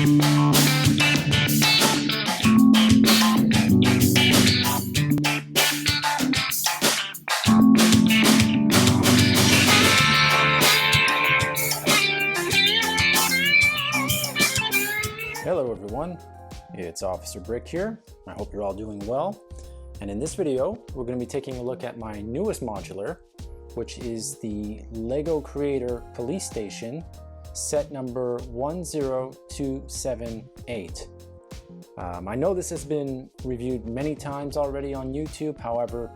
Hello everyone, it's Officer Brick here. I hope you're all doing well. And in this video, we're going to be taking a look at my newest modular, which is the Lego Creator Police Station, set number 10278. I know this has been reviewed many times already on YouTube. However,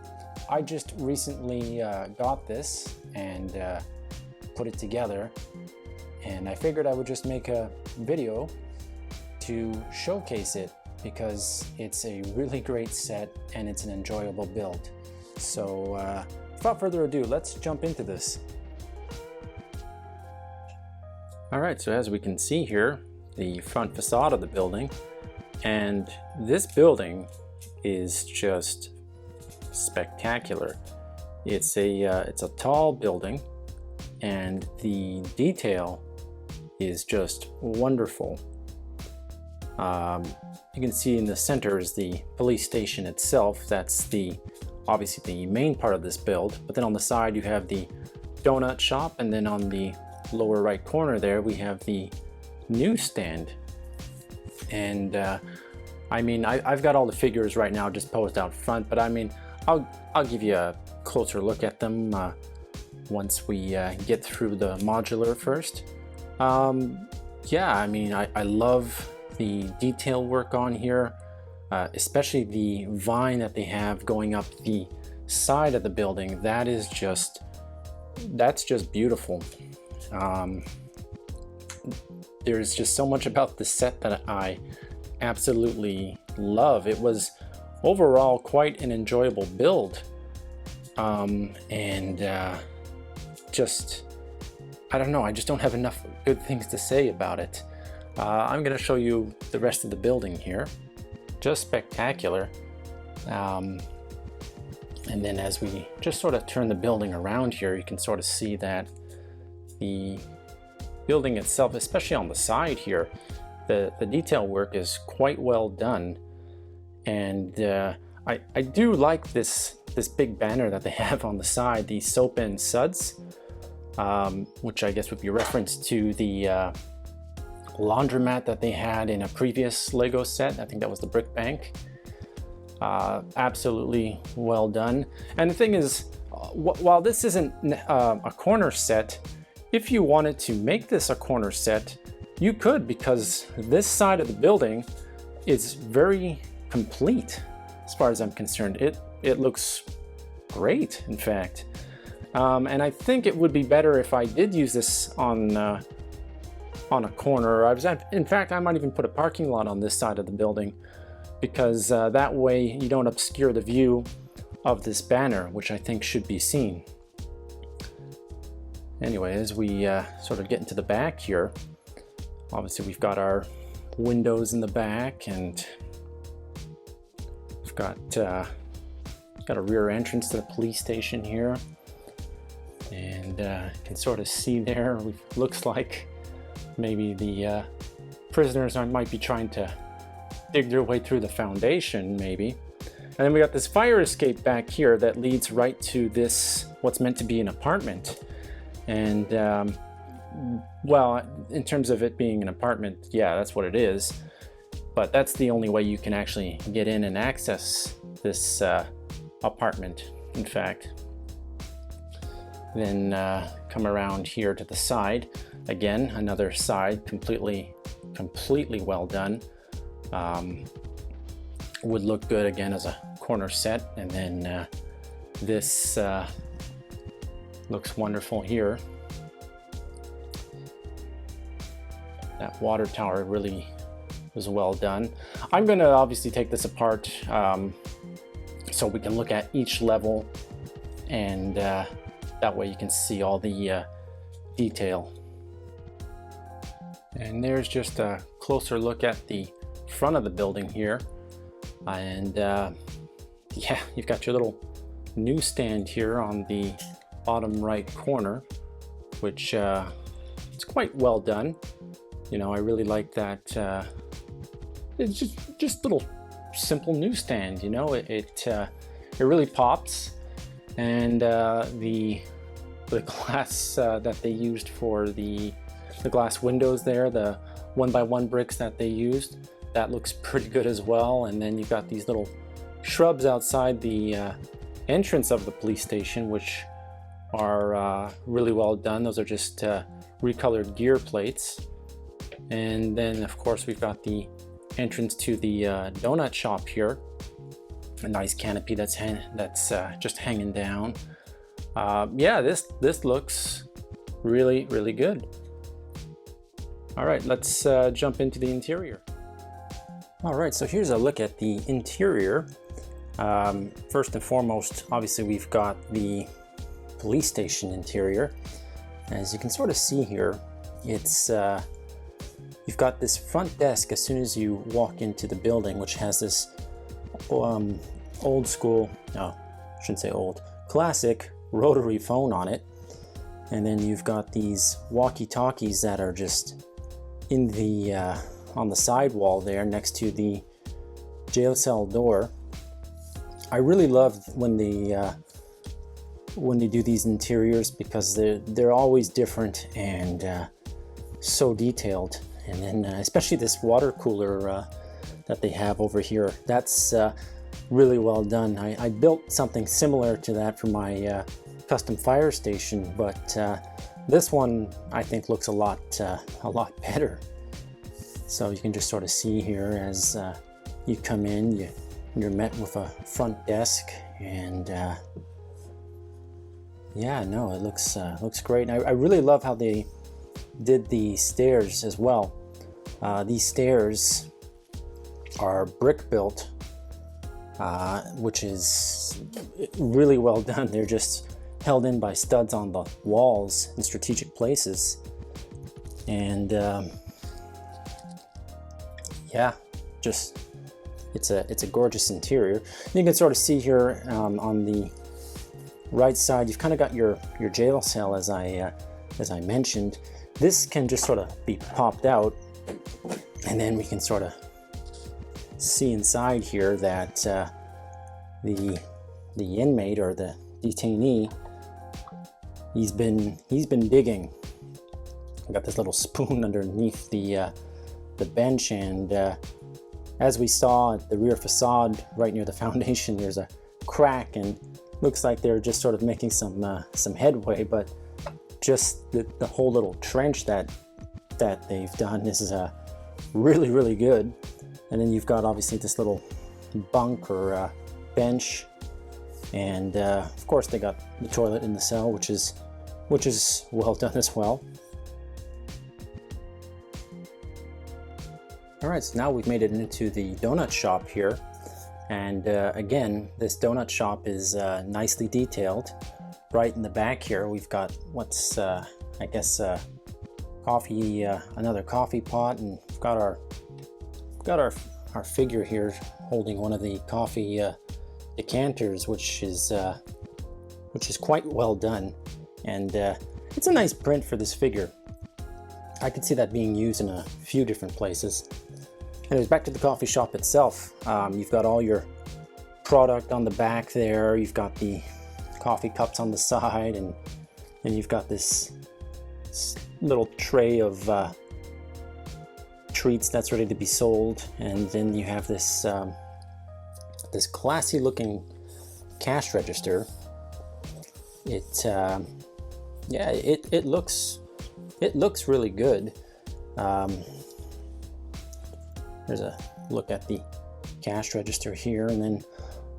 I just recently got this and put it together, and I figured I would just make a video to showcase it because it's a really great set and it's an enjoyable build. So without further ado, let's jump into this. All right, so as we can see here, the front facade of the building, and this building is just spectacular. It's a tall building, and the detail is just wonderful. You can see in the center is the police station itself. That's obviously the main part of this build, but then on the side you have the donut shop, and then on the lower right corner there we have the newsstand. And I mean, I've got all the figures right now just posed out front, but I mean, I'll give you a closer look at them once we get through the modular first. Yeah, I mean, I love the detail work on here, especially the vine that they have going up the side of the building. That's just beautiful. There's just so much about the set that I absolutely love. It was overall quite an enjoyable build, and just, I don't know, I just don't have enough good things to say about it. I'm going to show you the rest of the building here. Just spectacular. And then as we just sort of turn the building around here, you can sort of see that the building itself, especially on the side here, the detail work is quite well done. And I do like this big banner that they have on the side, the Soap and Suds, which I guess would be a reference to the laundromat that they had in a previous Lego set. I think that was the Brick Bank. Absolutely well done. And the thing is, while this isn't a corner set, if you wanted to make this a corner set, you could, because this side of the building is very complete as far as I'm concerned. It looks great, in fact. And I think it would be better if I did use this on a corner. In fact, I might even put a parking lot on this side of the building, because that way you don't obscure the view of this banner, which I think should be seen. Anyway, as we sort of get into the back here, obviously we've got our windows in the back, and we've got a rear entrance to the police station here, and you can sort of see there, looks like maybe the prisoners might be trying to dig their way through the foundation, maybe. And then we got this fire escape back here that leads right to this, what's meant to be an apartment. And well, in terms of it being an apartment, yeah, that's what it is. But that's the only way you can actually get in and access this apartment, in fact. Then come around here to the side. Again, another side completely well done. Would look good again as a corner set. And then this looks wonderful here. That water tower really was well done. I'm going to obviously take this apart so we can look at each level, and that way you can see all the detail. And there's just a closer look at the front of the building here. And yeah, you've got your little newsstand here on the bottom right corner, which it's quite well done. You know, I really like that. It's just little simple newsstand. You know, it really pops, and the glass that they used for the glass windows there, the 1x1 bricks that they used, that looks pretty good as well. And then you've got these little shrubs outside the entrance of the police station, which are really well done. Those are just recolored gear plates. And then of course we've got the entrance to the donut shop here. A nice canopy that's just hanging down. Yeah, this looks really good. All right, let's jump into the interior. All right, so here's a look at the interior. First and foremost, obviously we've got the police station interior. As you can sort of see here, it's you've got this front desk as soon as you walk into the building, which has this old school, no, I shouldn't say old, classic rotary phone on it. And then you've got these walkie-talkies that are just in the on the side wall there next to the jail cell door. I really love when they do these interiors, because they're always different and so detailed. And then especially this water cooler that they have over here, that's really well done. I built something similar to that for my custom fire station, but this one I think looks a lot better. So you can just sort of see here as you come in, you're met with a front desk, and yeah, no, it looks great. And I really love how they did the stairs as well. These stairs are brick built, which is really well done. They're just held in by studs on the walls in strategic places, and yeah, just it's a gorgeous interior. You can sort of see here on the right side, you've kind of got your jail cell, as I mentioned. This can just sort of be popped out, and then we can sort of see inside here that the inmate or the detainee, he's been digging. I got this little spoon underneath the bench, and as we saw at the rear facade right near the foundation, there's a crack, and looks like they're just sort of making some headway. But just the whole little trench that they've done is really good. And then you've got obviously this little bunk or bench, and of course they got the toilet in the cell, which is well done as well. All right, so now we've made it into the donut shop here, and again, this donut shop is nicely detailed. Right in the back here, we've got what's I guess coffee, another coffee pot, and we've got our figure here holding one of the coffee decanters, which is quite well done, and it's a nice print for this figure. I could see that being used in a few different places. Anyways, back to the coffee shop itself. You've got all your product on the back there. You've got the coffee cups on the side, and you've got this little tray of treats that's ready to be sold. And then you have this this classy looking cash register. Yeah, it looks really good. There's a look at the cash register here, and then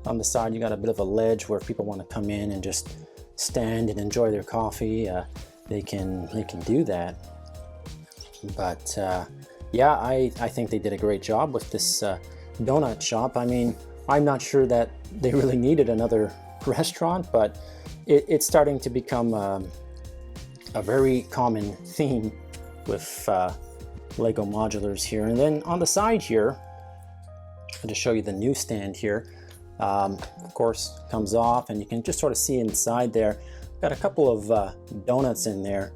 on the side you got a bit of a ledge where if people want to come in and just stand and enjoy their coffee, they can do that. But yeah, I think they did a great job with this donut shop. I mean, I'm not sure that they really needed another restaurant, but it's starting to become a very common theme with Lego modulars here. And then on the side here, I'll just show you the newsstand here. Of course, comes off, and you can just sort of see inside there. Got a couple of donuts in there.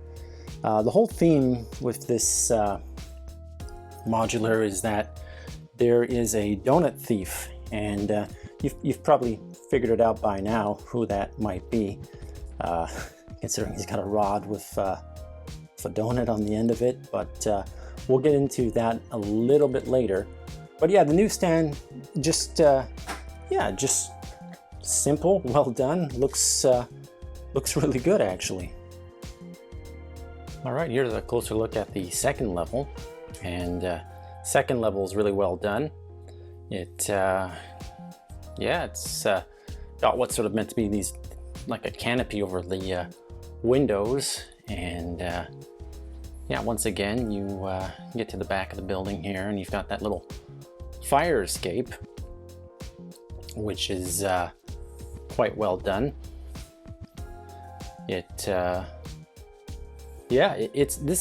The whole theme with this Modular is that there is a donut thief, and you've probably figured it out by now who that might be, considering he's got a rod with a donut on the end of it, but we'll get into that a little bit later. But yeah, the newsstand, just simple, well done, looks really good actually. All right, here's a closer look at the second level, and second level is really well done. It's got what's sort of meant to be these, like a canopy over the windows, and yeah, once again you get to the back of the building here, and you've got that little fire escape, which is quite well done. This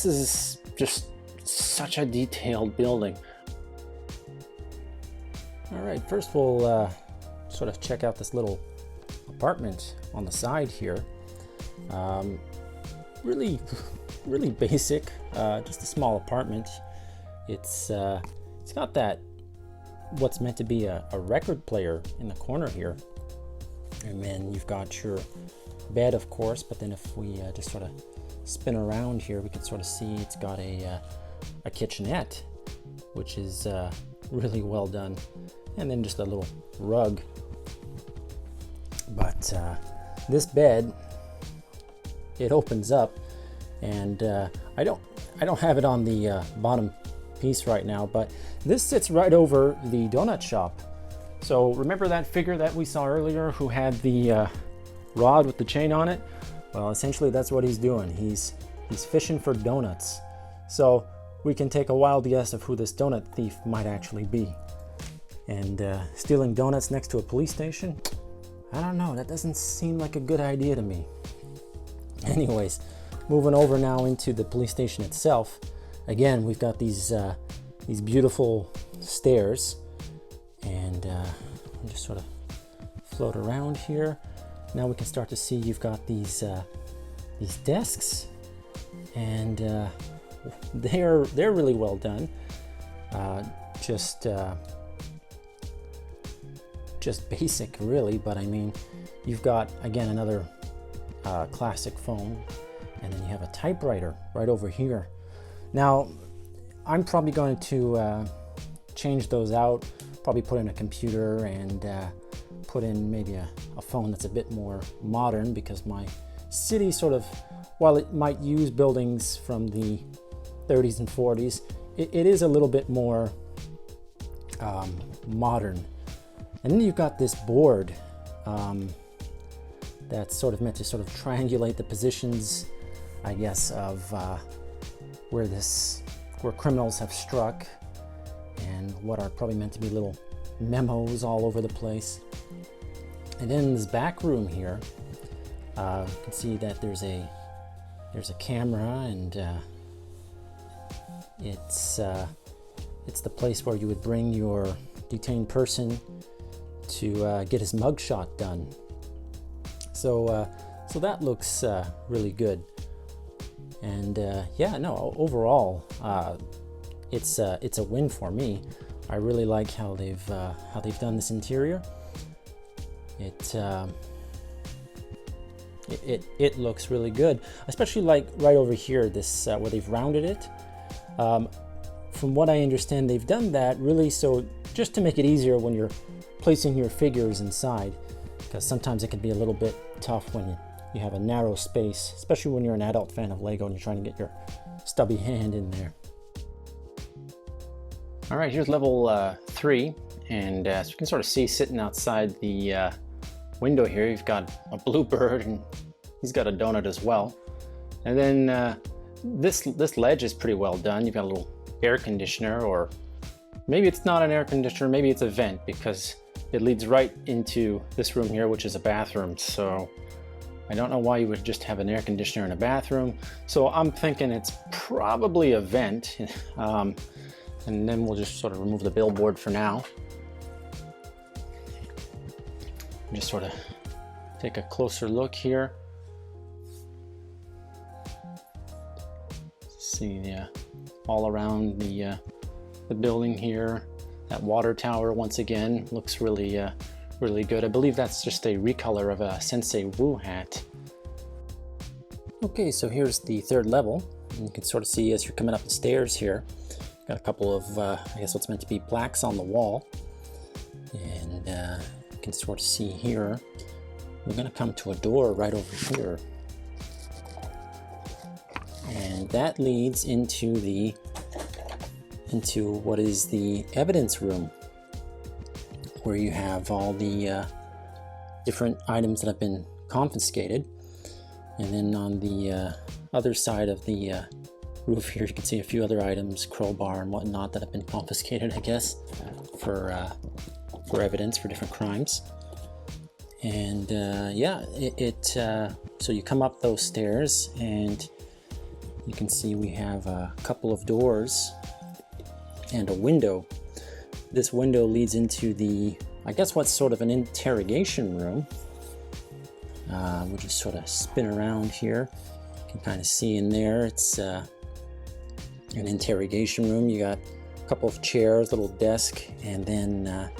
is just such a detailed building. All right, first we'll sort of check out this little apartment on the side here. Really basic, just a small apartment. It's got that what's meant to be a record player in the corner here, and then you've got your bed, of course, but then if we just sort of spin around here, we can sort of see it's got a kitchenette, which is really well done, and then just a little rug. But this bed, it opens up, and I don't have it on the bottom piece right now, but this sits right over the donut shop. So remember that figure that we saw earlier who had the rod with the chain on it? Well, essentially that's what he's doing. He's fishing for donuts. So we can take a wild guess of who this donut thief might actually be. And stealing donuts next to a police station? I don't know, that doesn't seem like a good idea to me. Anyways, moving over now into the police station itself. Again, we've got these beautiful stairs, and I'll just sort of float around here. Now we can start to see you've got these desks, and they're really well done. Just basic, really, but I mean, you've got again another classic phone, and then you have a typewriter right over here. Now, I'm probably going to change those out, probably put in a computer and put in maybe a phone that's a bit more modern, because my city sort of, while it might use buildings from the 30s and 40s, it is a little bit more modern. And then you've got this board that's sort of meant to sort of triangulate the positions, I guess, of where criminals have struck, and what are probably meant to be little memos all over the place. And then in this back room here, you can see that there's a camera, and it's the place where you would bring your detained person to get his mugshot done. So that looks really good. And overall, it's a win for me. I really like how they've done this interior. It looks really good, especially like right over here, this where they've rounded it. From what I understand, they've done that really so just to make it easier when you're placing your figures inside, because sometimes it can be a little bit tough when you have a narrow space, especially when you're an adult fan of Lego and you're trying to get your stubby hand in there. All right, here's level 3, and so you can sort of see sitting outside the window here, you've got a blue bird, and he's got a donut as well. And then this ledge is pretty well done. You've got a little air conditioner, or maybe it's not an air conditioner, maybe it's a vent, because it leads right into this room here, which is a bathroom. So I don't know why you would just have an air conditioner in a bathroom. So I'm thinking it's probably a vent. And then we'll just sort of remove the billboard for now. Just sort of take a closer look here. See all around the the building here. That water tower once again looks really really good. I believe that's just a recolor of a Sensei Wu hat. Okay, so here's the third level. You can sort of see as you're coming up the stairs here, got a couple of I guess what's meant to be plaques on the wall, and you can sort of see here we're going to come to a door right over here, and that leads into what is the evidence room, where you have all the different items that have been confiscated. And then on the other side of the roof here, you can see a few other items, crowbar and whatnot, that have been confiscated, I guess, for evidence for different crimes. And yeah, so you come up those stairs, and you can see we have a couple of doors and a window. This window leads into the, I guess, what's sort of an interrogation room. We'll just sort of spin around here. You can kind of see in there, it's an interrogation room. You got a couple of chairs, little desk, and then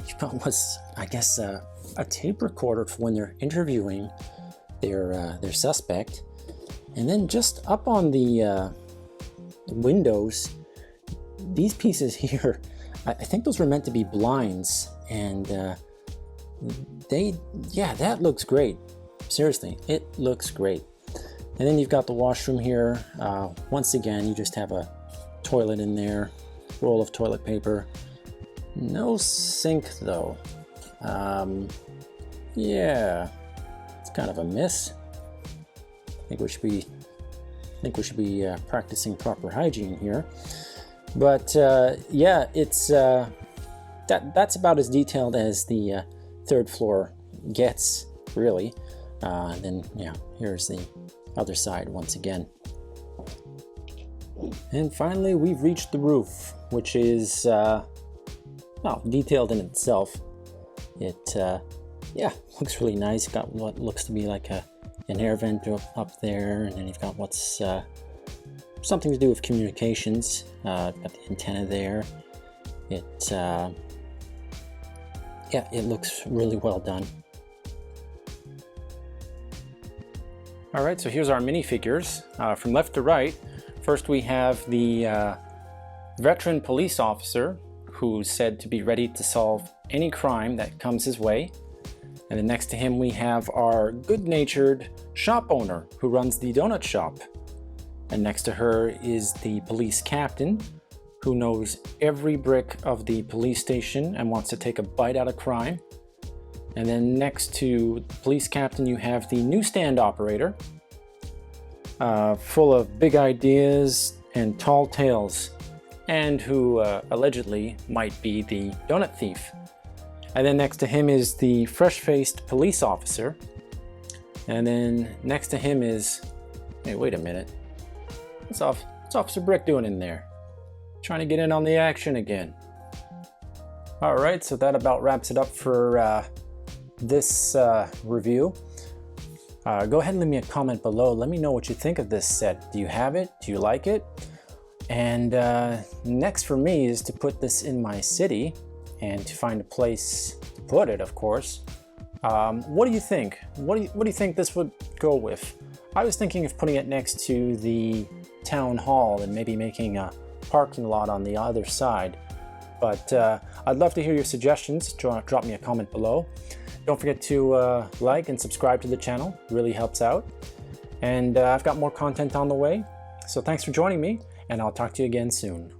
you've got what's, I guess, a tape recorder for when they're interviewing their suspect. And then just up on the windows, these pieces here, I think those were meant to be blinds, and yeah, that looks great. Seriously, it looks great. And then you've got the washroom here. Once again, you just have a toilet in there, roll of toilet paper. No sink though. Yeah, it's kind of a miss. I think we should be practicing proper hygiene here. But yeah, it's that's about as detailed as the third floor gets, really. And then yeah, here's the other side once again. And finally, we've reached the roof, which is well, detailed in itself. It yeah, looks really nice. Got what looks to be like an air vent up there, and then you've got what's something to do with communications. Got the antenna there. It yeah, it looks really well done. All right, so here's our minifigures. From left to right, first we have the veteran police officer who's said to be ready to solve any crime that comes his way. And then next to him we have our good-natured shop owner who runs the donut shop. And next to her is the police captain who knows every brick of the police station and wants to take a bite out of crime. And then next to the police captain you have the newsstand operator, full of big ideas and tall tales, and who allegedly might be the donut thief. And then next to him is the fresh-faced police officer. And then next to him is, hey, wait a minute. What's Officer Brick doing in there? Trying to get in on the action again. All right, so that about wraps it up for this review. Go ahead and leave me a comment below. Let me know what you think of this set. Do you have it? Do you like it? And next for me is to put this in my city and to find a place to put it, of course. What do you think? What do you think this would go with? I was thinking of putting it next to the town hall and maybe making a parking lot on the other side. But I'd love to hear your suggestions. Drop me a comment below. Don't forget to like and subscribe to the channel. It really helps out. And I've got more content on the way. So thanks for joining me, and I'll talk to you again soon.